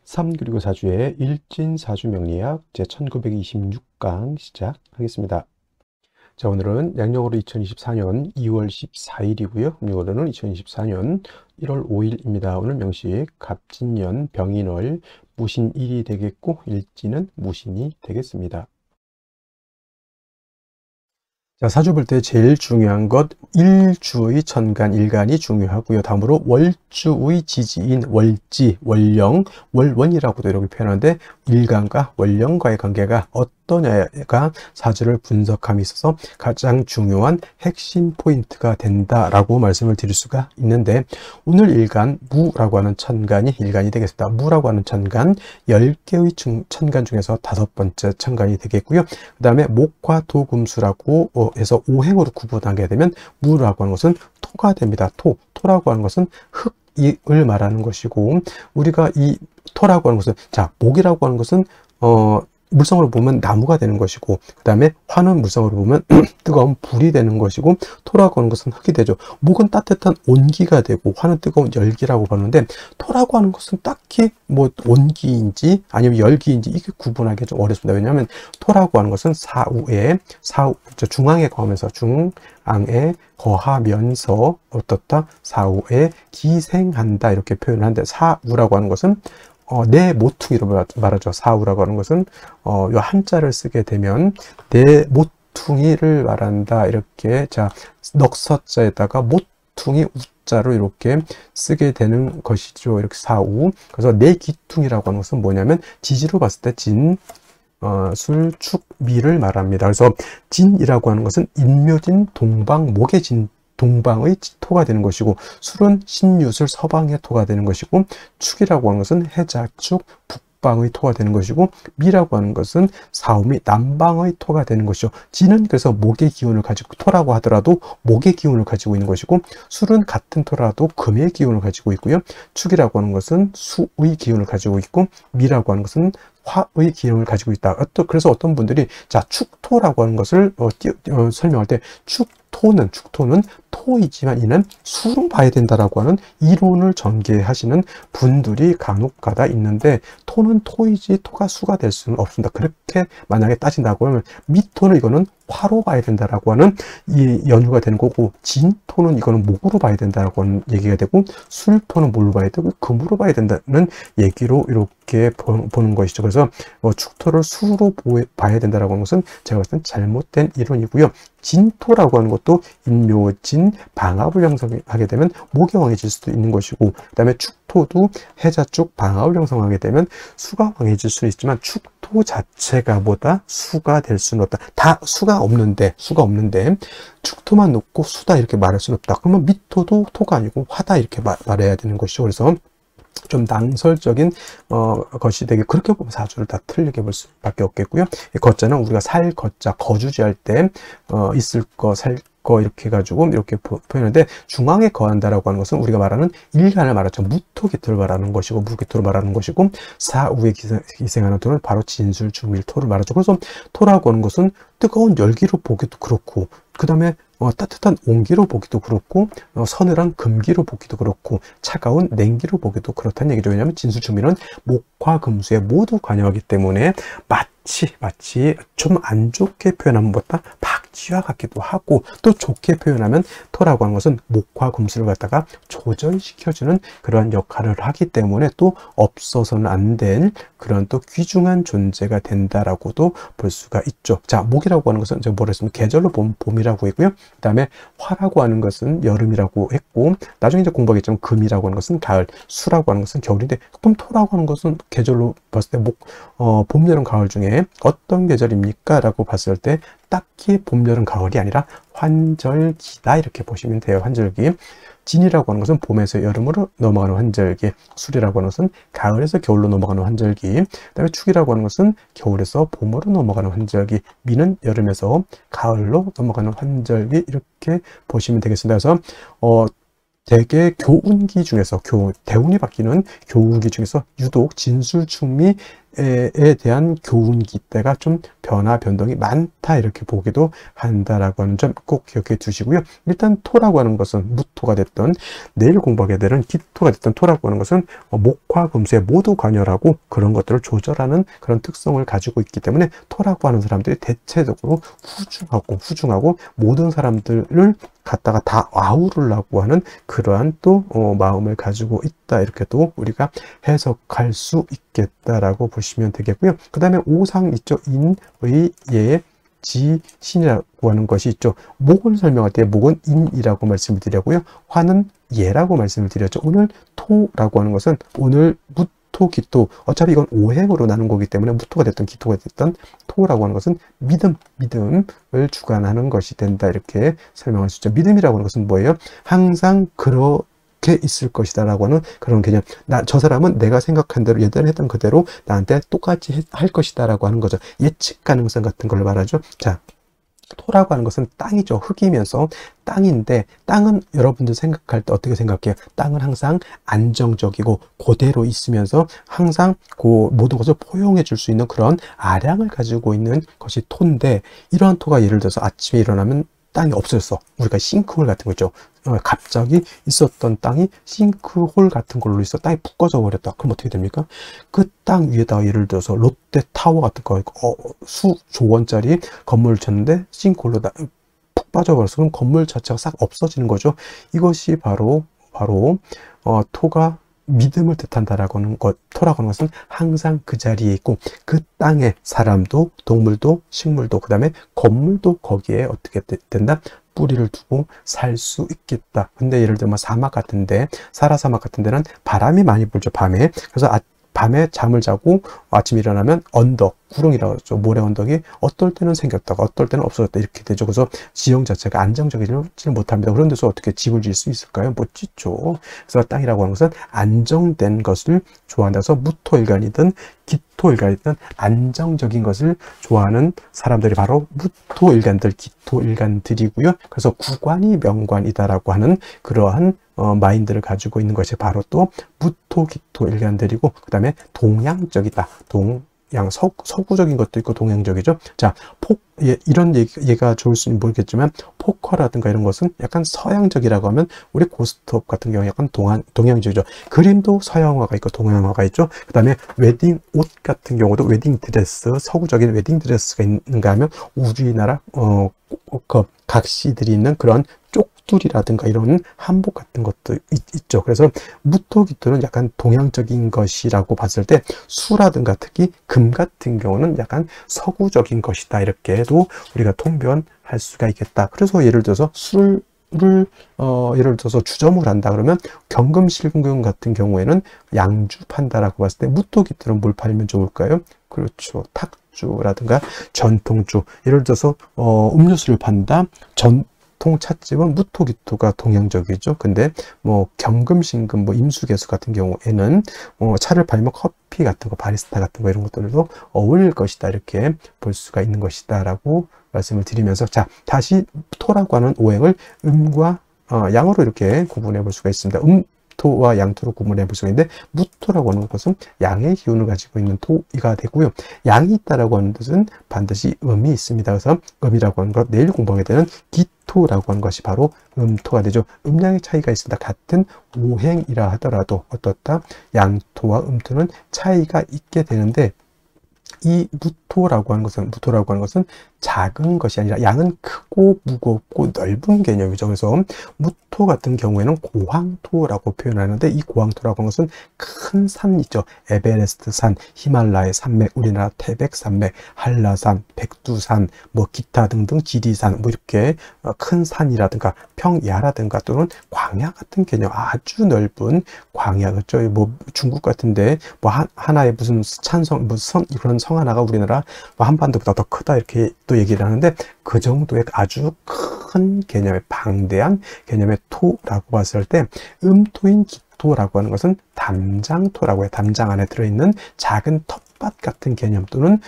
3 그리고 4주의 일진사주명리학 제1926강 시작하겠습니다. 자, 오늘은 양력으로 2024년 2월 14일이고요. 음력으로는 2024년 1월 5일입니다. 오늘 명식 갑진년 병인월 무신일이 되겠고 일진은 무신이 되겠습니다. 자, 사주 볼 때 제일 중요한 것 일주의 천간, 일간이 중요하고요. 다음으로 월주의 지지인 월지, 월령, 월원이라고도 이렇게 표현하는데 일간과 월령과의 관계가 어떠냐가 사주를 분석함에 있어서 가장 중요한 핵심 포인트가 된다라고 말씀을 드릴 수가 있는데, 오늘 일간 무라고 하는 천간이 일간이 되겠습니다. 무라고 하는 천간 10개의 천간 중에서 5번째 천간이 되겠고요. 그 다음에 목화 토금수라고 해서 오행으로 구분하게 되면 무라고 하는 것은 토가 됩니다. 토라고 하는 것은 흙을 말하는 것이고, 우리가 이 토라고 하는 것은, 자, 목이라고 하는 것은 물성으로 보면 나무가 되는 것이고, 그 다음에 화는 물성으로 보면 뜨거운 불이 되는 것이고, 토라고 하는 것은 흙이 되죠. 목은 따뜻한 온기가 되고, 화는 뜨거운 열기라고 보는데, 토라고 하는 것은 딱히 뭐 온기인지 아니면 열기인지 이게 구분하기 좀 어렵습니다. 왜냐하면 토라고 하는 것은 중앙에 거하면서, 중앙에 거하면서 어떻다? 사후에 기생한다 이렇게 표현하는데, 사우라고 하는 것은 내 모퉁이로 말하죠. 사우라고 하는 것은 요 한자를 쓰게 되면 내 모퉁이를 말한다. 이렇게, 자, 넉서자에다가 모퉁이 우자로 이렇게 쓰게 되는 것이죠. 이렇게 사우. 그래서 내 기퉁이라고 하는 것은 뭐냐면 지지로 봤을 때 진, 술, 축, 미를 말합니다. 그래서 진이라고 하는 것은 인묘진, 동방, 목의 진, 동방의 토가 되는 것이고, 술은 신유술, 서방의 토가 되는 것이고, 축이라고 하는 것은 해자축, 북방의 토가 되는 것이고, 미라고 하는 것은 사오미, 남방의 토가 되는 것이죠. 진은 그래서 목의 기운을 가지고, 토라고 하더라도 목의 기운을 가지고 있는 것이고, 술은 같은 토라도 금의 기운을 가지고 있고요. 축이라고 하는 것은 수의 기운을 가지고 있고, 미라고 하는 것은 화의 기운을 가지고 있다. 그래서 어떤 분들이, 자, 축토라고 하는 것을 설명할 때 축토는 토이지만 이는 수로 봐야 된다라고 하는 이론을 전개하시는 분들이 간혹가다 있는데, 토는 토이지 토가 수가 될 수는 없습니다. 그렇게 만약에 따진다고 하면 미토는 이거는 화로 봐야 된다라고 하는 이 연유가 되는 거고, 진토는 이거는 목으로 봐야 된다라고 하는 얘기가 되고, 술토는 뭘로 봐야 되고 금으로 봐야 된다는 얘기로 이렇게 보는 것이죠. 그래서 축토를 수로 봐야 된다라고 하는 것은 제가 봤을 땐 잘못된 이론이고요. 진토라고 하는 것도 인묘진, 방압을 형성하게 되면 목이 왕해질 수도 있는 것이고, 그 다음에 축토도 해자축, 방압을 형성하게 되면 수가 왕해질 수는 있지만, 축토 자체가 뭐다? 수가 될 수는 없다. 다 수가 없는데 축토만 놓고 수다 이렇게 말할 수는 없다. 그러면 미토도 토가 아니고 화다 이렇게 말해야 되는 것이죠. 그래서 좀 낭설적인 것이 되게, 그렇게 보면 사주를 다 틀리게 볼 수밖에 없겠고요. 이 거자는 우리가 살 거자, 거주지할 때 있을 거, 살 거 이렇게 해가지고 이렇게 표현하는데, 중앙에 거한다라고 하는 것은 우리가 말하는 일간을 말하죠. 무토기토를 말하는 것이고, 무기토를 말하는 것이고, 사우에 기생하는 토는 바로 진술, 중밀, 토를 말하죠. 그래서 토라고 하는 것은 뜨거운 열기로 보기도 그렇고, 그 다음에 따뜻한 온기로 보기도 그렇고, 서늘한 금기로 보기도 그렇고, 차가운 냉기로 보기도 그렇다는 얘기죠. 왜냐하면 진수충밀은 목화 금수에 모두 관여하기 때문에 마치 좀 안 좋게 표현하면 뭐다? 박쥐와 같기도 하고, 또 좋게 표현하면 토라고 하는 것은 목화 금수를 갖다가 조절시켜주는 그러한 역할을 하기 때문에 또 없어서는 안 될 그런 또 귀중한 존재가 된다라고도 볼 수가 있죠. 자, 목이라고 하는 것은 제가 뭐라 했으면 계절로 보면 봄이라고 했고요. 그 다음에 화라고 하는 것은 여름이라고 했고, 나중에 이제 공부하겠지만 금이라고 하는 것은 가을, 수라고 하는 것은 겨울인데, 그럼 토라고 하는 것은 계절로 봤을 때 봄, 여름, 가을 중에 어떤 계절입니까? 라고 봤을 때 딱히 봄, 여름, 가을이 아니라 환절기다 이렇게 보시면 돼요. 환절기. 진이라고 하는 것은 봄에서 여름으로 넘어가는 환절기, 술이라고 하는 것은 가을에서 겨울로 넘어가는 환절기, 그 다음에 축이라고 하는 것은 겨울에서 봄으로 넘어가는 환절기, 미는 여름에서 가을로 넘어가는 환절기, 이렇게 보시면 되겠습니다. 그래서 대개 교운기 중에서 대운이 바뀌는 교운기 중에서 유독 진술충미 대한 교훈기 때가 좀 변화 변동이 많다 이렇게 보기도 한다라고 하는 점 꼭 기억해 두시고요. 일단 토라고 하는 것은 무토가 됐던 내일 공부하게 되는 기토가 됐던 토라고 하는 것은 목화 금수에 모두 관여하고 그런 것들을 조절하는 그런 특성을 가지고 있기 때문에 토라고 하는 사람들이 대체적으로 후중하고 모든 사람들을 갖다가 다 아우르려고 하는 그러한 또 마음을 가지고 있다 이렇게 또 우리가 해석할 수 있겠다라고 보시면 되겠고요. 그 다음에 오상 있죠. 인의 예 지 신이라고 하는 것이 있죠. 목을 설명할 때 목은 인이라고 말씀을 드렸고요. 화는 예라고 말씀을 드렸죠. 오늘 토라고 하는 것은 오늘 무토 기토, 어차피 이건 오행으로 나눈 거기 때문에 무토가 됐던 기토가 됐던 토라고 하는 것은 믿음을 주관하는 것이 된다 이렇게 설명할 수 있죠. 믿음이라고 하는 것은 뭐예요? 항상 그렇게 있을 것이다 라고 하는 그런 개념. 저 사람은 내가 생각한 대로 예전에 했던 그대로 나한테 똑같이 할 것이다 라고 하는 거죠. 예측 가능성 같은 걸 말하죠. 자, 토라고 하는 것은 땅이죠. 흙이면서 땅인데, 땅은 여러분들 생각할 때 어떻게 생각해요? 땅은 항상 안정적이고 그대로 있으면서 항상 그 모든 것을 포용해 줄 수 있는 그런 아량을 가지고 있는 것이 토인데, 이러한 토가 예를 들어서 아침에 일어나면 땅이 없어졌어. 우리가 싱크홀 같은 거 있죠. 갑자기 있었던 땅이 싱크홀 같은 걸로 있어 땅이 푹 꺼져 버렸다. 그럼 어떻게 됩니까? 그 땅 위에다가 예를 들어서 롯데타워 같은 거 수조 원짜리 건물을 쳤는데 싱크홀로 푹 빠져버려서 그럼 건물 자체가 싹 없어지는 거죠. 이것이 바로 토가 믿음을 뜻한다라고 하는 것, 토라고 하는 것은 항상 그 자리에 있고 그 땅에 사람도 동물도 식물도 그 다음에 건물도 거기에 어떻게 된다? 뿌리를 두고 살 수 있겠다. 근데 예를 들면 사막 같은데, 사라사막 같은 데는 바람이 많이 불죠, 밤에. 그래서 밤에 잠을 자고 아침에 일어나면 언덕, 구릉이라고 하죠. 모래 언덕이 어떨 때는 생겼다가 어떨 때는 없어졌다 이렇게 되죠. 그래서 지형 자체가 안정적이지 못합니다. 그런 데서 어떻게 집을 지을 수 있을까요? 못 짓죠. 그래서 땅이라고 하는 것은 안정된 것을 좋아한다서 무토일간이든 기토일간이든 안정적인 것을 좋아하는 사람들이 바로 무토일간들, 기토일간들이고요. 그래서 구관이 명관이다라고 하는 그러한 마인드를 가지고 있는 것이 바로 또 무토, 기토 일간들이고, 그 다음에 동양적이다. 서구적인 것도 있고 동양적이죠. 자, 이런 얘가 좋을지는 모르겠지만 포커라든가 이런 것은 약간 서양적이라고 하면 우리 고스톱 같은 경우 약간 동양적이죠. 그림도 서양화가 있고 동양화가 있죠. 그 다음에 웨딩 옷 같은 경우도 웨딩 드레스, 서구적인 웨딩 드레스가 있는가 하면 우리나라 각시들이 있는 그런 쪽둘이라든가 이런 한복 같은 것도 있죠. 그래서 무토기토는 약간 동양적인 것이라고 봤을 때 수라든가 특히 금 같은 경우는 약간 서구적인 것이다 이렇게도 우리가 통변할 수가 있겠다. 그래서 예를 들어서 술을 예를 들어서 주점을 한다 그러면 경금실금 같은 경우에는 양주 판다라고 봤을 때 무토기토는 뭘 팔면 좋을까요? 그렇죠. 탁주라든가 전통주. 예를 들어서 음료수를 판다. 전통 찻집은 무토기토가 동양적이죠. 근데 경금신금 임수개수 같은 경우에는 차를 팔면 커피 같은 거, 바리스타 같은 거 이런 것들도 어울릴 것이다 이렇게 볼 수가 있는 것이다라고 말씀을 드리면서, 자, 다시 토라고 하는 오행을 음과 양으로 이렇게 구분해 볼 수가 있습니다. 토와 양토로 구분해 볼 수가 있는데, 무토라고 하는 것은 양의 기운을 가지고 있는 토가 되고요. 양이 있다라고 하는 뜻은 반드시 음이 있습니다. 그래서 음이라고 하는 것, 내일 공부하게 되는 기토라고 하는 것이 바로 음토가 되죠. 음양의 차이가 있습니다. 같은 오행이라 하더라도 어떻다? 양토와 음토는 차이가 있게 되는데, 이 무토라고 하는 것은 작은 것이 아니라 양은 크고 무겁고 넓은 개념이죠. 그래서 무토 같은 경우에는 고황토라고 표현하는데, 이 고황토라고 하는 것은 큰 산 있죠. 에베레스트 산, 히말라야 산맥, 우리나라 태백산맥, 한라산, 백두산, 기타 등등 지리산, 이렇게 큰 산이라든가 평야라든가 또는 광야 같은 개념, 아주 넓은 광야, 그렇죠. 중국 같은데 하나의 무슨 찬성, 무슨 그런 성 하나가 우리나라 한반도보다 더 크다 이렇게 또 얘기를 하는데, 그 정도의 아주 큰 개념의 방대한 개념의 토라고 봤을 때, 음토인 기토라고 하는 것은 담장토라고 해요. 담장 안에 들어있는 작은 텃밭 같은 개념 또는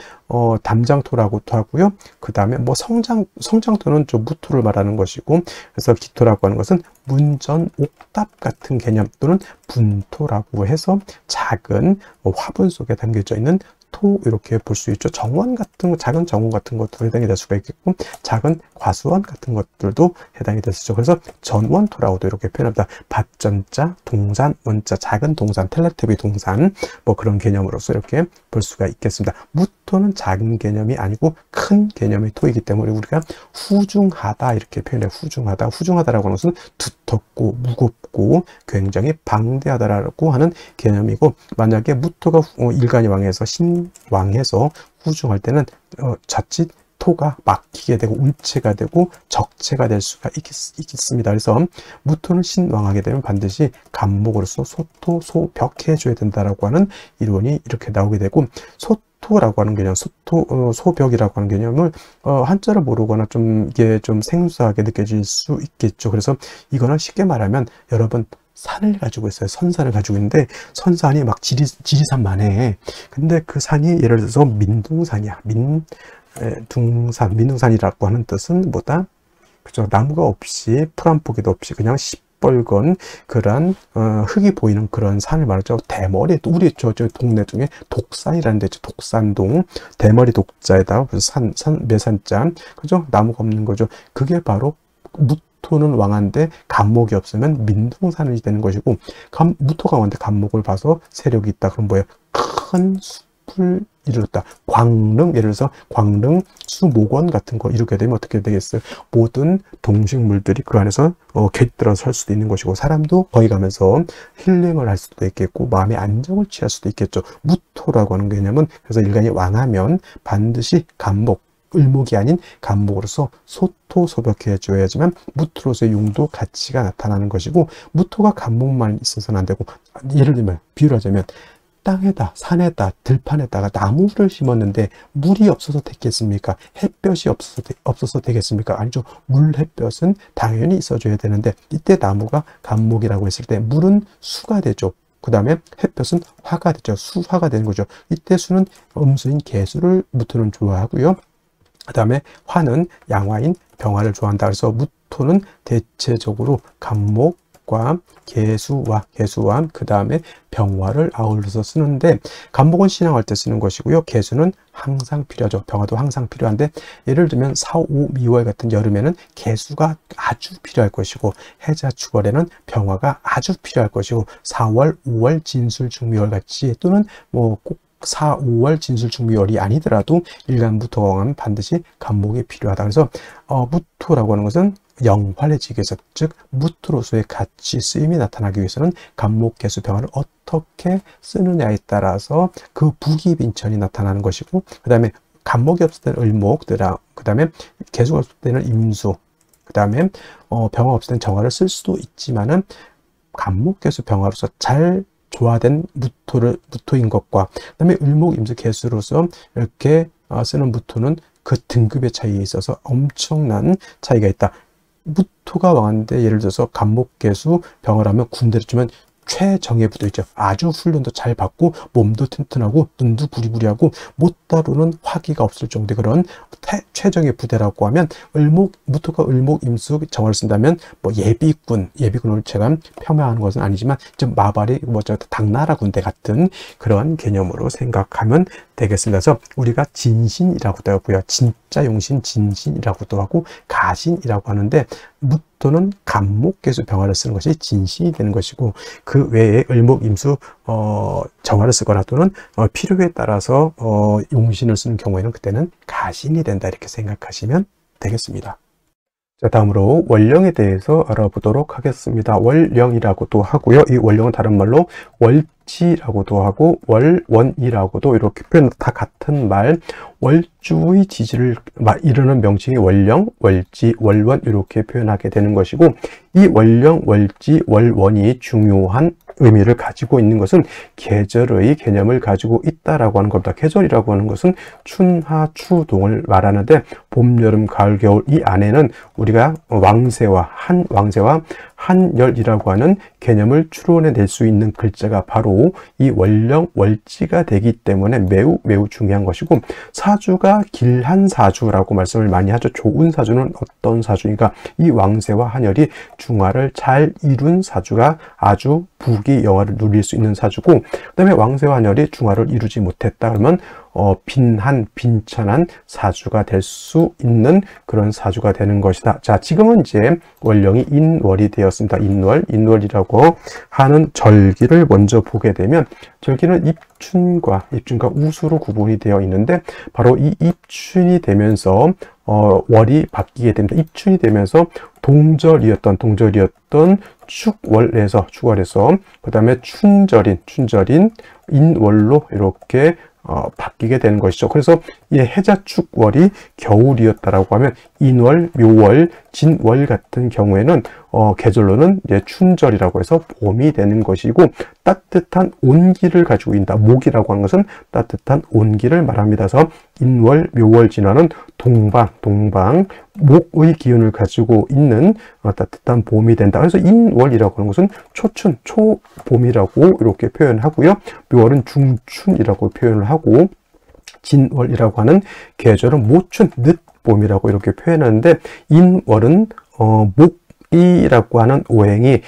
담장토라고도 하고요. 그 다음에 뭐 성장토는 좀 무토를 말하는 것이고, 그래서 기토라고 하는 것은 문전 옥답 같은 개념 또는 분토라고 해서 작은 화분 속에 담겨져 있는 토 이렇게 볼 수 있죠. 정원 같은 거, 작은 정원 같은 것도 해당이 될 수가 있겠고, 작은 과수원 같은 것들도 해당이 될 수 있죠. 그래서 전원토라고도 이렇게 표현합니다. 밭전자, 동산, 원자, 작은 동산, 텔레토비 동산, 뭐 그런 개념으로서 이렇게 볼 수가 있겠습니다. 무토는 작은 개념이 아니고 큰 개념의 토이기 때문에 우리가 후중하다 이렇게 표현해요. 후중하다라고 하는 것은 두텁고 무겁고 굉장히 방대하다라고 하는 개념이고, 만약에 무토가 일간이 왕해서 신왕해서 후중할 때는 자칫 토가 막히게 되고 운체가 되고 적체가 될 수가 있겠습니다. 그래서 무토는 신왕하게 되면 반드시 간목으로서 소토, 소벽해 줘야 된다라고 하는 이론이 이렇게 나오게 되고, 소토라고 하는 개념, 소벽이라고 하는 개념을 한자를 모르거나 이게 좀 생소하게 느껴질 수 있겠죠. 그래서 이거는 쉽게 말하면 여러분 산을 가지고 있어요. 선산을 가지고 있는데 선산이 막 지리산만해. 근데 그 산이 예를 들어서 민둥산이야. 민둥산이라고 하는 뜻은 뭐다? 그죠? 나무가 없이 풀 한 포기도 없이 그냥 시뻘건 그런 흙이 보이는 그런 산을 말하죠. 대머리, 우리 저 동네 중에 독산이라는 데 있죠. 독산동, 대머리 독자에다가 매산자, 그죠? 나무가 없는 거죠. 그게 바로 무토는 왕한데 간목이 없으면 민둥산이 되는 것이고, 무토가 왕한데 간목을 봐서 세력이 있다. 그럼 뭐예요? 큰 숲을 이루었다. 광릉, 예를 들어서 광릉 수목원 같은 거 이렇게 되면 어떻게 되겠어요? 모든 동식물들이 그 안에서 깃들어 설 수도 있는 것이고, 사람도 거기 가면서 힐링을 할 수도 있겠고 마음의 안정을 취할 수도 있겠죠. 무토라고 하는 개념은 그래서 일간이 왕하면 반드시 간목, 을목이 아닌 간목으로서 소토, 소벽해 줘야지만 무토로서의 용도, 가치가 나타나는 것이고, 무토가 간목만 있어서는 안 되고, 예를 들면 비유를 하자면 땅에다, 산에다, 들판에다가 나무를 심었는데 물이 없어서 됐겠습니까? 햇볕이 없어서 되겠습니까? 아니죠. 물, 햇볕은 당연히 있어줘야 되는데, 이때 나무가 간목이라고 했을 때 물은 수가 되죠. 그 다음에 햇볕은 화가 되죠. 수화가 되는 거죠. 이때 수는 음수인 개수를 무토는 좋아하고요. 그 다음에 화는 양화인 병화를 좋아한다. 그래서 무토는 대체적으로 간목과 개수와 그 다음에 병화를 아울러서 쓰는데, 간목은 신앙할 때 쓰는 것이고요. 개수는 항상 필요하죠. 병화도 항상 필요한데, 예를 들면 4, 5, 미월 같은 여름에는 개수가 아주 필요할 것이고, 해자 축월에는 병화가 아주 필요할 것이고, 4월, 5월 진술 중미월 같이 또는 뭐 꼭 4, 5월 진술중미월이 아니더라도 일간 무토가 왕하면 반드시 간목이 필요하다. 그래서 무토라고 하는 것은 영활해지기 위해서, 즉 무토로서의 가치 쓰임이 나타나기 위해서는 간목, 개수, 병화를 어떻게 쓰느냐에 따라서 그 부기빈천이 나타나는 것이고, 그 다음에 간목이 없을 때는 을목, 그 다음에 개수가 없을 때는 임수, 그 다음에 병화 없을 때는 정화를 쓸 수도 있지만은 간목, 개수, 병화로서 잘 조화된 무토인 것과, 그 다음에 을목, 임수, 개수로서 이렇게 쓰는 무토는 그 등급의 차이에 있어서 엄청난 차이가 있다. 무토가 왕한데 예를 들어서 간목, 개수, 병화라면 군대를 주면 최정예 부대 있죠. 아주 훈련도 잘 받고 몸도 튼튼하고 눈도 부리부리하고 못 다루는 화기가 없을 정도의 그런 최정예 부대라고 하면, 무토가 을목, 임수, 정화를 쓴다면 뭐 예비군을 제가 폄하하는 것은 아니지만 좀 마발이 당나라 군대 같은 그런 개념으로 생각하면 되겠습니다. 그래서 우리가 진신이라고도 하고요, 진짜 용신, 진신이라고도 하고 가신이라고 하는데, 무토는 간목, 개수, 병화를 쓰는 것이 진신이 되는 것이고, 그 외에 을목, 임수, 정화를 쓰거나 또는 필요에 따라서 용신을 쓰는 경우에는 그때는 가신이 된다, 이렇게 생각하시면 되겠습니다. 자, 다음으로 원령에 대해서 알아보도록 하겠습니다. 월령이라고도 하고요. 이 월령은 다른 말로 월지라고도 하고 월원이라고도 이렇게 표현, 다 같은 말, 월주의 지지를 이루는 명칭이 월령, 월지, 월원 이렇게 표현하게 되는 것이고, 이 월령, 월지, 월원이 중요한 의미를 가지고 있는 것은 계절의 개념을 가지고 있다라고 하는 겁니다. 계절이라고 하는 것은 춘, 하, 추, 동을 말하는데 봄, 여름, 가을, 겨울 이 안에는 우리가 왕세와 한열이라고 하는 개념을 추론해낼 수 있는 글자가 바로 이 월령, 월지가 되기 때문에 매우 중요한 것이고, 사주가 길한 사주라고 말씀을 많이 하죠. 좋은 사주는 어떤 사주인가? 이 왕세와 한열이 중화를 잘 이룬 사주가 아주 부귀 영화를 누릴 수 있는 사주고, 그 다음에 왕세와 한열이 중화를 이루지 못했다 그러면 빈천한 사주가 될 수 있는 그런 사주가 되는 것이다. 자, 지금은 이제 월령이 인월이 되었습니다. 인월이라고 하는 절기를 먼저 보게 되면, 절기는 입춘과 우수로 구분이 되어 있는데, 바로 이 입춘이 되면서 월이 바뀌게 됩니다. 입춘이 되면서 동절이었던 축월에서 그 다음에 춘절인 인월로 이렇게 바뀌게 되는 것이죠. 그래서 이 해자축월이 겨울이었다라고 하면 인월, 묘월, 진월 같은 경우에는 계절로는 이제 춘절이라고 해서 봄이 되는 것이고, 따뜻한 온기를 가지고 있다. 목이라고 하는 것은 따뜻한 온기를 말합니다. 그래서 인월, 묘월, 진월은 동방, 목의 기운을 가지고 있는 따뜻한 봄이 된다. 그래서 인월이라고 하는 것은 초춘, 초봄이라고 이렇게 표현하고요. 묘월은 중춘이라고 표현을 하고, 진월이라고 하는 계절은 모춘, 늦봄이라고 이렇게 표현하는데, 인월은 목이라고 하는 오행이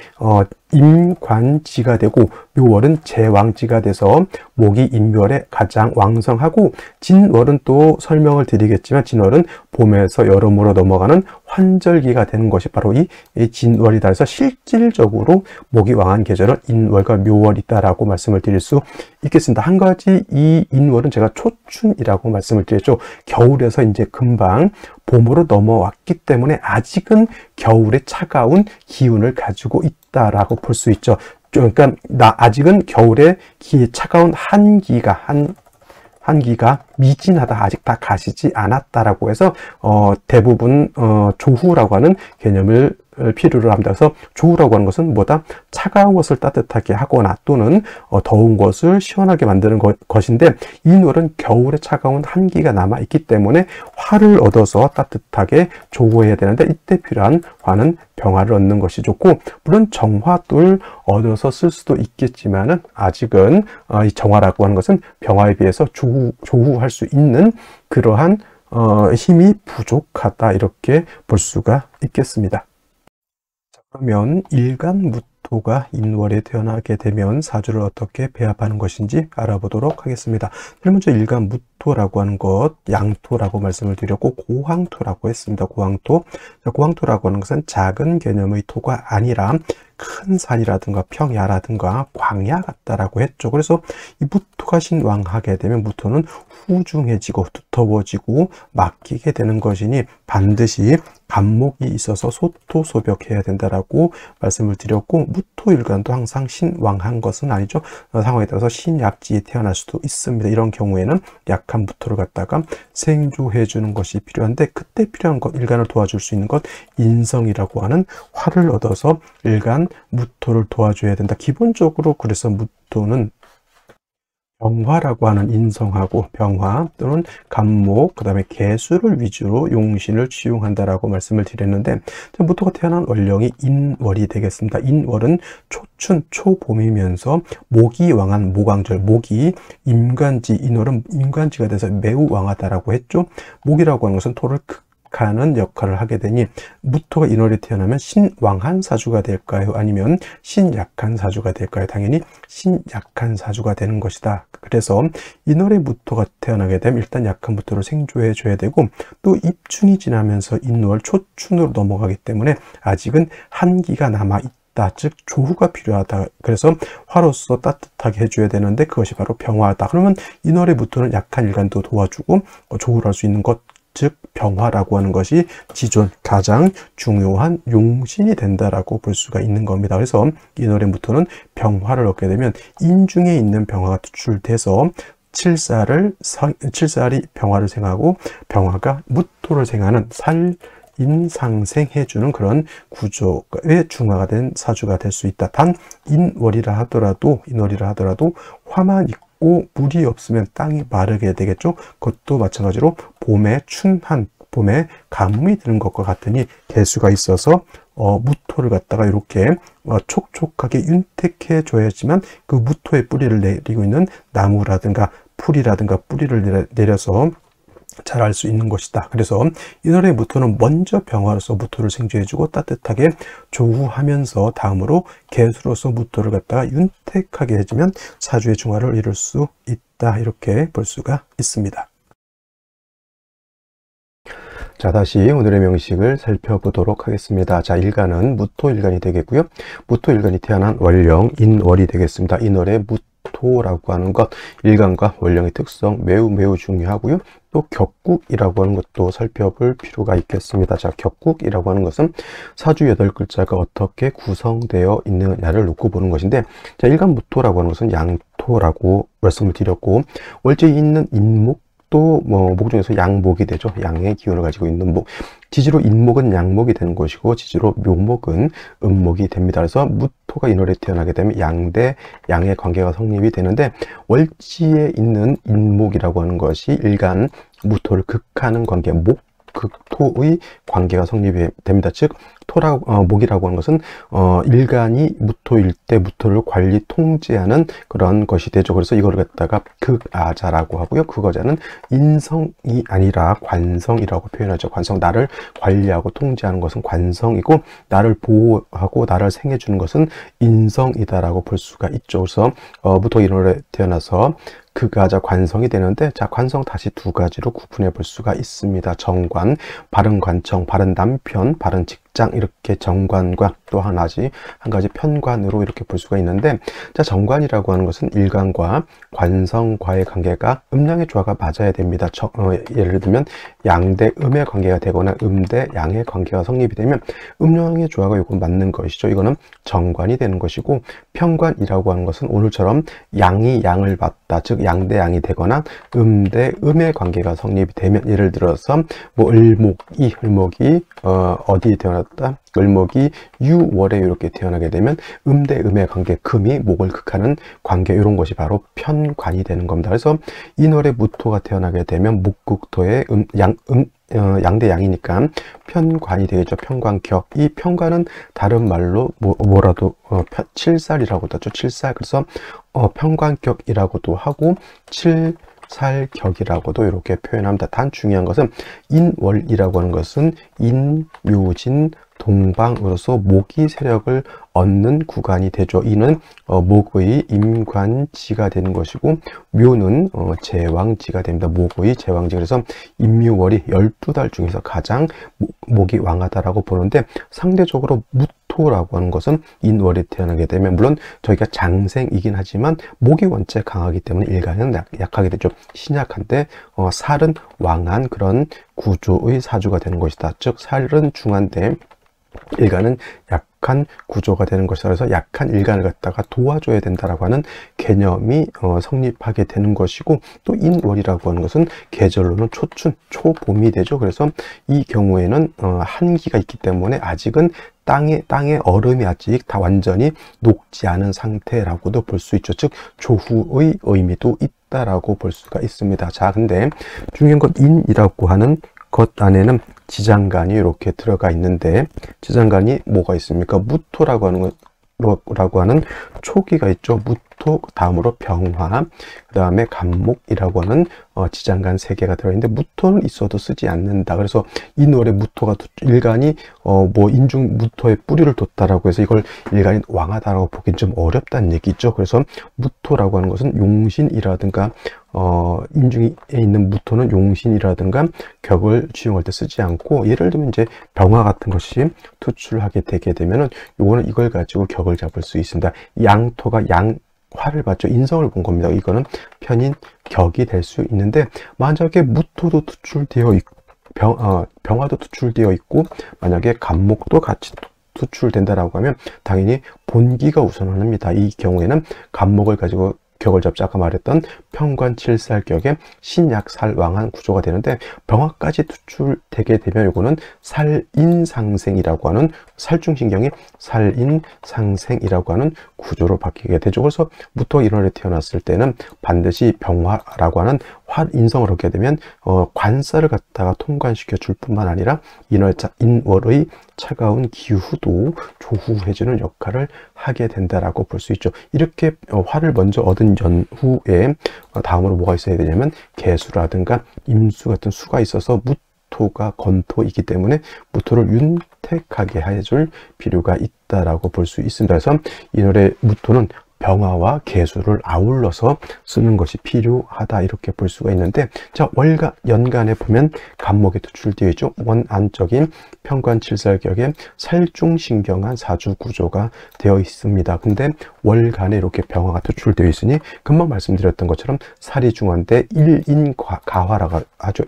임관지가 되고, 묘월은 제왕지가 돼서 목이 인묘월에 가장 왕성하고, 진월은 또 설명을 드리겠지만, 진월은 봄에서 여름으로 넘어가는 환절기가 되는 것이 바로 이 진월이다. 그래서 실질적으로 목이 왕한 계절은 인월과 묘월이다라고 말씀을 드릴 수 있겠습니다. 한 가지, 이 인월은 제가 초춘이라고 말씀을 드렸죠. 겨울에서 이제 금방 봄으로 넘어왔기 때문에 아직은 겨울의 차가운 기운을 가지고 있다라고 볼 수 있죠. 그러니까 아직은 겨울에 차가운 한기가 미진하다, 아직 다 가시지 않았다라고 해서 대부분 조후라고 하는 개념을 필요로 합니다. 그래서 조후라고 하는 것은 뭐다? 차가운 것을 따뜻하게 하거나 또는 더운 것을 시원하게 만드는 것인데, 인월은 겨울에 차가운 한기가 남아있기 때문에 화를 얻어서 따뜻하게 조후해야 되는데, 이때 필요한 화는 병화를 얻는 것이 좋고, 물론 정화도 얻어서 쓸 수도 있겠지만은 아직은 이 정화라고 하는 것은 병화에 비해서 조후할 수 있는 그러한 힘이 부족하다, 이렇게 볼 수가 있겠습니다. 그러면 일간무토가 인월에 태어나게 되면 사주를 어떻게 배합하는 것인지 알아보도록 하겠습니다. 제일 먼저 일간무토라고 하는 것, 양토라고 말씀을 드렸고 고황토라고 했습니다. 고황토라고 하는 것은 작은 개념의 토가 아니라 큰 산이라든가 평야라든가 광야 같다라고 했죠. 그래서 이 무토가 신왕하게 되면 무토는 후중해지고 두터워지고 막히게 되는 것이니 반드시 간목이 있어서 소토소벽해야 된다라고 말씀을 드렸고, 무토일간도 항상 신왕한 것은 아니죠. 상황에 따라서 신약지에 태어날 수도 있습니다. 이런 경우에는 약한 무토를 갖다가 생조해 주는 것이 필요한데, 그때 필요한 것, 일간을 도와줄 수 있는 것, 인성이라고 하는 화를 얻어서 일간 무토를 도와줘야 된다. 기본적으로 그래서 무토는 병화라고 하는 인성하고 병화 또는 간목, 그 다음에 개수를 위주로 용신을 취용한다라고 말씀을 드렸는데, 무토가 태어난 월령이 인월이 되겠습니다. 인월은 초춘, 초봄이면서 목이 왕한 모광절, 목이 임관지, 인월은 임관지가 돼서 매우 왕하다라고 했죠. 목이라고 하는 것은 토를 하는 역할을 하게 되니, 무토가 인월에 태어나면 신왕한 사주가 될까요? 아니면 신약한 사주가 될까요? 당연히 신약한 사주가 되는 것이다. 그래서 인월에 무토가 태어나게 되면 일단 약한 무토를 생조해 줘야 되고, 또 입춘이 지나면서 인월 초춘으로 넘어가기 때문에 아직은 한기가 남아있다, 즉 조후가 필요하다. 그래서 화로서 따뜻하게 해줘야 되는데 그것이 바로 병화다. 그러면 인월에 무토는 약한 일간도 도와주고 조후를 할 수 있는 것, 즉 병화라고 하는 것이 지존, 가장 중요한 용신이 된다라고 볼 수가 있는 겁니다. 그래서 인월의 무토는 병화를 얻게 되면 인중에 있는 병화가 투출돼서 칠살이 병화를 생하고 병화가 무토를 생하는 인상생해주는 그런 구조의 중화가 된 사주가 될 수 있다. 단 인월이라 하더라도 화만 있고 물이 없으면 땅이 마르게 되겠죠. 그것도 마찬가지로 봄에 춘한 봄에 가뭄이 드는 것과 같으니 개수가 있어서 무토를 갖다가 이렇게 촉촉하게 윤택해 줘야지만 그 무토의 뿌리를 내리고 있는 나무라든가 풀이라든가 뿌리를 내려서 자랄 수 있는 것이다. 그래서 이월의 무토는 먼저 병화로서 무토를 생주해주고 따뜻하게 조후하면서 다음으로 개수로서 무토를 갖다가 윤택하게 해주면 사주의 중화를 이룰 수 있다. 이렇게 볼 수가 있습니다. 자, 다시 오늘의 명식을 살펴보도록 하겠습니다. 자, 일간은 무토일간이 되겠고요. 무토일간이 태어난 월령 인월이 되겠습니다. 인월의 무토라고 하는 것, 일간과 월령의 특성 매우 중요하고요. 또 격국이라고 하는 것도 살펴볼 필요가 있겠습니다. 자, 격국이라고 하는 것은 사주 8글자가 어떻게 구성되어 있느냐를 놓고 보는 것인데, 자, 일간 무토라고 하는 것은 양토라고 말씀을 드렸고, 월제에 있는 인목 또 목 중에서 양목이 되죠. 양의 기운을 가지고 있는 목. 지지로 인목은 양목이 되는 것이고 지지로 묘목은 음목이 됩니다. 그래서 무토가 인월에 태어나게 되면 양대 양의 관계가 성립이 되는데, 월지에 있는 인목이라고 하는 것이 일간 무토를 극하는 관계, 목 극토의 관계가 성립이 됩니다. 즉 목이라고 하는 것은 일간이 무토일 때 무토를 관리 통제하는 그런 것이 되죠. 그래서 이걸 갖다가 극아자라고 하고요. 극어자는 인성이 아니라 관성이라고 표현하죠. 관성, 나를 관리하고 통제하는 것은 관성이고 나를 보호하고 나를 생해주는 것은 인성이다라고 볼 수가 있죠. 그래서 무토 인월에 태어나서 극아자 관성이 되는데, 자, 관성 다시 두 가지로 구분해 볼 수가 있습니다. 정관, 바른 관청, 바른 남편, 바른 직장, 이렇게 정관과 또 한 가지 편관으로 이렇게 볼 수가 있는데, 자, 정관이라고 하는 것은 일간과 관성과의 관계가 음양의 조화가 맞아야 됩니다. 예를 들면 양대 음의 관계가 되거나 음대 양의 관계가 성립이 되면 음양의 조화가 요건 맞는 것이죠. 이거는 정관이 되는 것이고, 편관이라고 하는 것은 오늘처럼 양이 양을 받다, 즉 양대 양이 되거나 음대 음의 관계가 성립이 되면, 예를 들어서 뭐 을목이 어디에 태어났다? 을목이 유월에 이렇게 태어나게 되면 음대 음의 관계, 금이 목을 극하는 관계, 이런 것이 바로 편관이 되는 겁니다. 그래서 인월에 무토가 태어나게 되면 목극토의 양대 양이니까 편관이 되겠죠. 편관격. 이 편관은 다른 말로 뭐라도 칠살이라고도 하죠. 칠살. 그래서 편관격이라고도 하고 칠살격이라고도 이렇게 표현합니다. 단 중요한 것은 인월이라고 하는 것은 인묘진 동방으로서 목이 세력을 얻는 구간이 되죠. 이는 목의 임관지가 되는 것이고, 묘는 제왕지가 됩니다. 목의 제왕지. 그래서 인묘월이 12달 중에서 가장 목이 왕하다라고 보는데, 상대적으로 무토라고 하는 것은 인월에 태어나게 되면, 물론 저희가 장생이긴 하지만 목이 원체 강하기 때문에 일간은 약하게 되죠. 신약한데 살은 왕한 그런 구조의 사주가 되는 것이다. 즉 살은 중한데 일간은 약한 구조가 되는 것이다. 그래서 약한 일간을 갖다가 도와줘야 된다라고 하는 개념이 성립하게 되는 것이고, 또 인월이라고 하는 것은 계절로는 초춘, 초봄이 되죠. 그래서 이 경우에는 한기가 있기 때문에 아직은 땅의 얼음이 아직 다 완전히 녹지 않은 상태라고도 볼 수 있죠. 즉 조후의 의미도 있다라고 볼 수가 있습니다. 자, 근데 중요한 건 인이라고 하는 것 안에는 지장간이 이렇게 들어가 있는데, 지장간이 뭐가 있습니까? 무토라고 하는 초기가 있죠. 무토 다음으로 병화, 그 다음에 간목이라고 하는 지장간 3개가 들어있는데, 무토는 있어도 쓰지 않는다. 그래서 인월에 무토가 일간이 인중 무토에 뿌리를 뒀다라고 해서 이걸 일간이 왕하다라고 보기엔 좀 어렵다는 얘기죠. 그래서 무토라고 하는 것은 용신이라든가 인중에 있는 무토는 용신이라든가 격을 지용할 때 쓰지 않고, 예를 들면 이제 병화 같은 것이 투출하게 되게 되면은 요거는 이걸 가지고 격을 잡을 수 있습니다. 양토가 화를 받죠. 인성을 본 겁니다. 이거는 편인 격이 될 수 있는데, 만약에 무토도 투출되어 있고 병화도 투출되어 있고 만약에 간목도 같이 투출된다라고 하면 당연히 본기가 우선을 합니다. 이 경우에는 간목을 가지고 격을 잡자 아까 말했던 편관칠살격의 신약살왕한 구조가 되는데, 병화까지 투출되게 되면 이거는 살인상생이라고 하는, 살중신경이 살인상생이라고 하는 구조로 바뀌게 되죠. 그래서 무토 인월에 태어났을 때는 반드시 병화라고 하는 인성을 얻게 되면 관살을 갖다가 통관시켜 줄 뿐만 아니라 인월의 차가운 기후도 조후해주는 역할을 하게 된다라고 볼 수 있죠. 이렇게 화를 먼저 얻은 연후에 다음으로 뭐가 있어야 되냐면 개수라든가 임수 같은 수가 있어서 무토가 건토이기 때문에 무토를 윤택하게 해줄 필요가 있다라고 볼 수 있습니다. 그래서 인월의 무토는 병화와 개수를 아울러서 쓰는 것이 필요하다 이렇게 볼 수가 있는데, 자, 월간 연간에 보면 간목이 투출되어 있죠. 원 안적인 편관칠살격에 살중신경한 사주 구조가 되어 있습니다. 근데 월간에 이렇게 병화가 투출되어 있으니 금방 말씀드렸던 것처럼 살이 중한데 일인가화라고 하죠.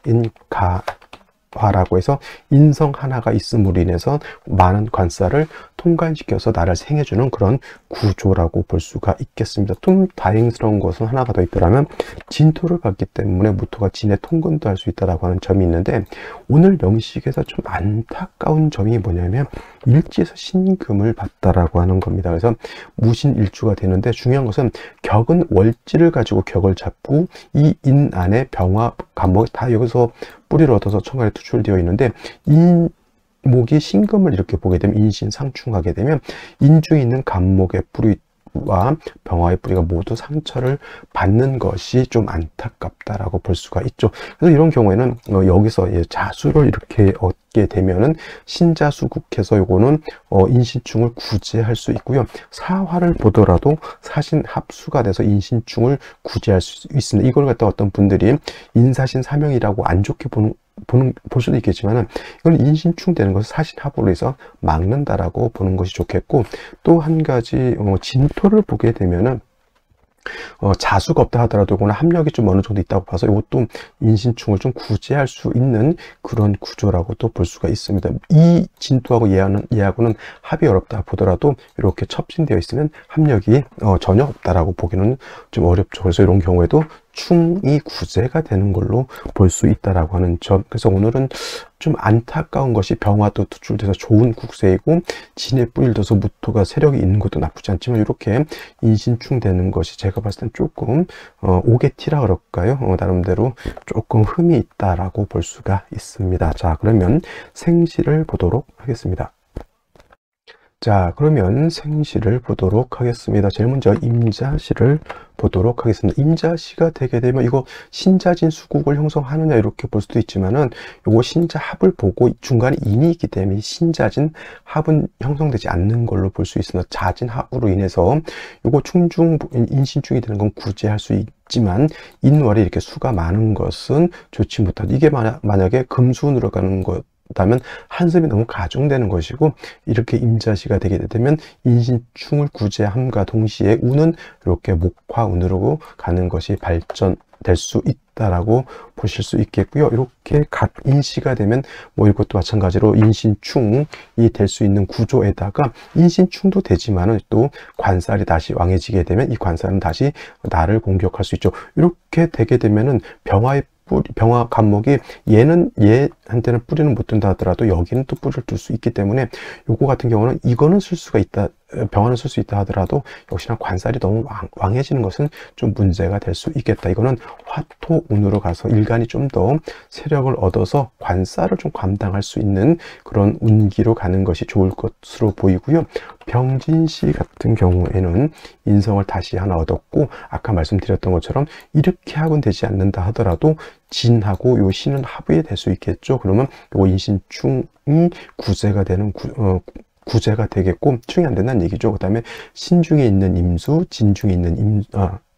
일인가화라고 해서 인성 하나가 있음으로 인해서 많은 관살을 통관시켜서 나를 생해주는 그런 구조라고 볼 수가 있겠습니다. 좀 다행스러운 것은 하나가 더 있더라면 진토를 받기 때문에 무토가 진의 통근도 할 수 있다라고 하는 점이 있는데, 오늘 명식에서 좀 안타까운 점이 뭐냐면 일지에서 신금을 받다라고 하는 겁니다. 그래서 무신일주가 되는데, 중요한 것은 격은 월지를 가지고 격을 잡고 이 인 안에 병화, 간목 다 여기서 뿌리를 얻어서 천간에 투출되어 있는데, 인목이 신금을 이렇게 보게 되면 인신상충하게 되면 인중에 있는 간목의 뿌리와 병화의 뿌리가 모두 상처를 받는 것이 좀 안타깝다라고 볼 수가 있죠. 그래서 이런 경우에는 여기서 자수를 이렇게 얻게 되면은 신자수국해서 요거는 인신충을 구제할 수 있고요. 사화를 보더라도 사신 합수가 돼서 인신충을 구제할 수 있습니다. 이걸 갖다 어떤 분들이 인사신 사명이라고 안 좋게 볼 수도 있겠지만은, 이건 인신충 되는 것을 사신합으로 해서 막는다라고 보는 것이 좋겠고, 또 한 가지 진토를 보게 되면은 자수가 없다 하더라도 이거는 합력이 좀 어느 정도 있다고 봐서 이것도 인신충을 좀 구제할 수 있는 그런 구조라고 또 볼 수가 있습니다. 이 진토하고 얘하고는 합이 어렵다 보더라도 이렇게 첩진되어 있으면 합력이 전혀 없다라고 보기는 좀 어렵죠. 그래서 이런 경우에도 충이 구제가 되는 걸로 볼 수 있다라고 하는 점. 그래서 오늘은 좀 안타까운 것이 병화도 투출돼서 좋은 국세이고 진에 뿌리를 둬서 무토가 세력이 있는 것도 나쁘지 않지만, 이렇게 인신충 되는 것이 제가 봤을 땐 조금 오개티라 그럴까요? 나름대로 조금 흠이 있다라고 볼 수가 있습니다. 자, 그러면 생시를 보도록 하겠습니다. 자, 그러면 생시를 보도록 하겠습니다. 제일 먼저 임자시를 보도록 하겠습니다. 임자시가 되게 되면 이거 신자진 수국을 형성하느냐 이렇게 볼 수도 있지만은, 요거 신자합을 보고 중간에 인이 있기 때문에 신자진 합은 형성되지 않는 걸로 볼 수 있습니다. 자진합으로 인해서 요거 충중 인신충이 되는 건 구제할 수 있지만, 인월에 이렇게 수가 많은 것은 좋지 못하다. 이게 만약에 금수운으로 가는 것 다면 한습이 너무 가중되는 것이고, 이렇게 임자시가 되게 되면 인신충을 구제함과 동시에 운은 이렇게 목화운으로 가는 것이 발전될 수 있다라고 보실 수 있겠고요. 이렇게 각 인시가 되면 이것도 마찬가지로 인신충이 될 수 있는 구조에다가, 인신충도 되지만은 또 관살이 다시 왕해지게 되면 이 관살은 다시 나를 공격할 수 있죠. 이렇게 되게 되면은 병화 간목이 얘는 얘한테는 뿌리는 못 둔다 하더라도 여기는 또 뿌리를 둘 수 있기 때문에, 요거 같은 경우는 이거는 쓸 수가 있다, 병화는 쓸 수 있다 하더라도 역시나 관살이 너무 왕해지는 것은 좀 문제가 될 수 있겠다. 이거는 화토운으로 가서 일간이 좀 더 세력을 얻어서 관살을 좀 감당할 수 있는 그런 운기로 가는 것이 좋을 것으로 보이고요. 병진시 같은 경우에는 인성을 다시 하나 얻었고, 아까 말씀드렸던 것처럼 이렇게 하고는 되지 않는다 하더라도 진하고 요 신은 합이 될 수 있겠죠. 그러면 요 인신충이 구제가 되는 구제가 되겠고, 충이 안 된다는 얘기죠. 그 다음에 신중에 있는 임수, 진중에 있는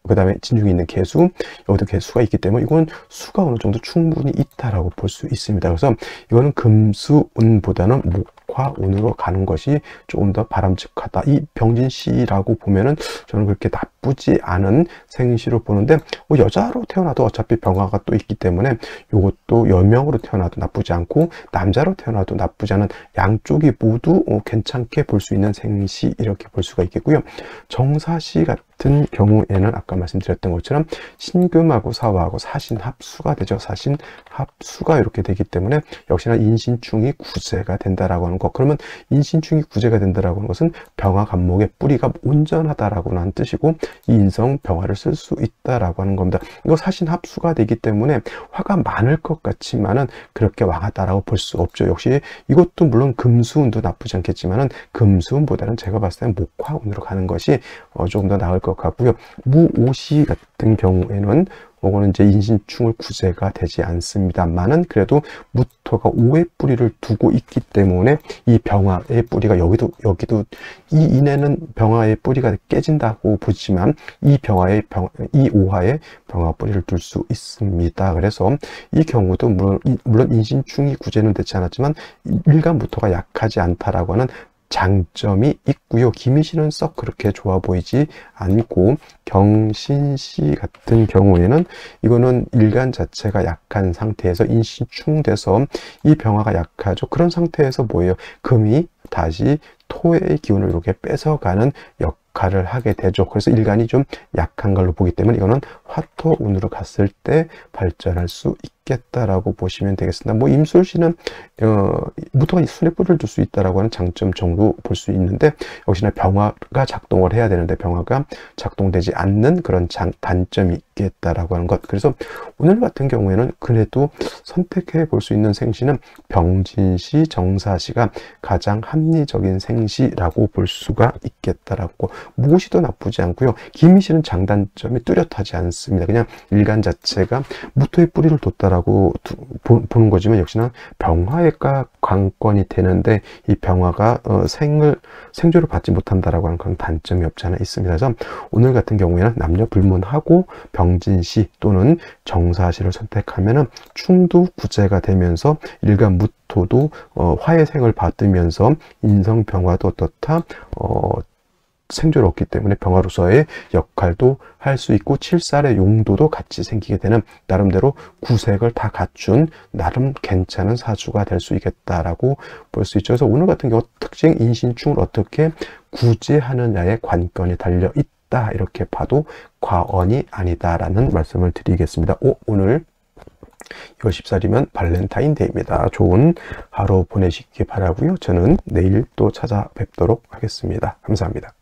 그 다음에 진중에 있는 개수, 여기도 개수가 있기 때문에 이건 수가 어느 정도 충분히 있다라고 볼 수 있습니다. 그래서 이거는 금수운보다는 목화운으로 가는 것이 조금 더 바람직하다. 이 병진씨라고 보면은 저는 그렇게 나쁘지 않은 생시로 보는데, 뭐 여자로 태어나도 어차피 병화가 또 있기 때문에 이것도 여명으로 태어나도 나쁘지 않고 남자로 태어나도 나쁘지 않은, 양쪽이 모두 괜찮게 볼 수 있는 생시, 이렇게 볼 수가 있겠고요. 정사시 같은 경우에는 아까 말씀드렸던 것처럼 신금하고 사화하고 사신합수가 되죠. 사신합수가 이렇게 되기 때문에 역시나 인신충이 구제가 된다라고 하는 것. 그러면 인신충이 구제가 된다라고 하는 것은 병화 간목의 뿌리가 온전하다라고 하는 뜻이고, 이 인성 병화를 쓸 수 있다라고 하는 겁니다. 이거 사신합수가 되기 때문에 화가 많을 것 같지만은 그렇게 왕하다라고 볼 수 없죠. 역시 이것도 물론 금수운도 나쁘지 않겠지만은 금수운보다는 제가 봤을 때는 목화운으로 가는 것이 조금 더 나을 것 같고요. 무오시 같은 경우에는 이거는 이제 인신충을 구제가 되지 않습니다만은 그래도 무토가 오의 뿌리를 두고 있기 때문에 이 병화의 뿌리가 여기도 이 인에는 병화의 뿌리가 깨진다고 보지만 이 오화에 병화 뿌리를 둘 수 있습니다. 그래서 이 경우도 물론 인신충이 구제는 되지 않았지만 일간 무토가 약하지 않다라고 하는 장점이 있고요. 김희신은 썩 그렇게 좋아 보이지 않고, 경신시 같은 경우에는 이거는 일간 자체가 약한 상태에서 인신충돼서 이 병화가 약하죠. 그런 상태에서 뭐예요? 금이 다시 토의 기운을 이렇게 뺏어가는 역할을 하게 되죠. 그래서 일간이 좀 약한 걸로 보기 때문에 이거는 화토운으로 갔을 때 발전할 수 있겠다라고 보시면 되겠습니다. 뭐 임술씨는 무토가 순의 뿌리를 둘 수 있다라고 하는 장점 정도 볼 수 있는데, 역시나 병화가 작동을 해야 되는데 병화가 작동되지 않는 그런 단점이 있겠다라고 하는 것. 그래서 오늘 같은 경우에는 그래도 선택해 볼 수 있는 생시는 병진시, 정사시가 가장 합리적인 생시라고 볼 수가 있겠다라고. 무오시도 나쁘지 않고요. 김희시는 장단점이 뚜렷하지 않습니다. 그냥 일간 자체가 무토의 뿌리를 뒀다라고 보는 거지만 역시나 병화가 관건이 되는데 이 병화가 생조를 받지 못한다라고 하는 그런 단점이 없지 않아 있습니다. 그래서 오늘 같은 경우에는 남녀 불문하고 병진시 또는 정사시를 선택하면은 충도 구제가 되면서 일간 무토도 화의 생을 받으면서 인성 병화도 어떻다 생조를 얻기 때문에 병화로서의 역할도 할 수 있고 칠살의 용도도 같이 생기게 되는, 나름대로 구색을 다 갖춘 나름 괜찮은 사주가 될 수 있겠다라고 볼 수 있죠. 그래서 오늘 같은 경우 특징 인신충을 어떻게 구제하느냐에 관건이 달려 있다, 이렇게 봐도 과언이 아니다라는 말씀을 드리겠습니다. 오늘 2월 14일이면 발렌타인데이입니다. 좋은 하루 보내시기 바라고요. 저는 내일 또 찾아뵙도록 하겠습니다. 감사합니다.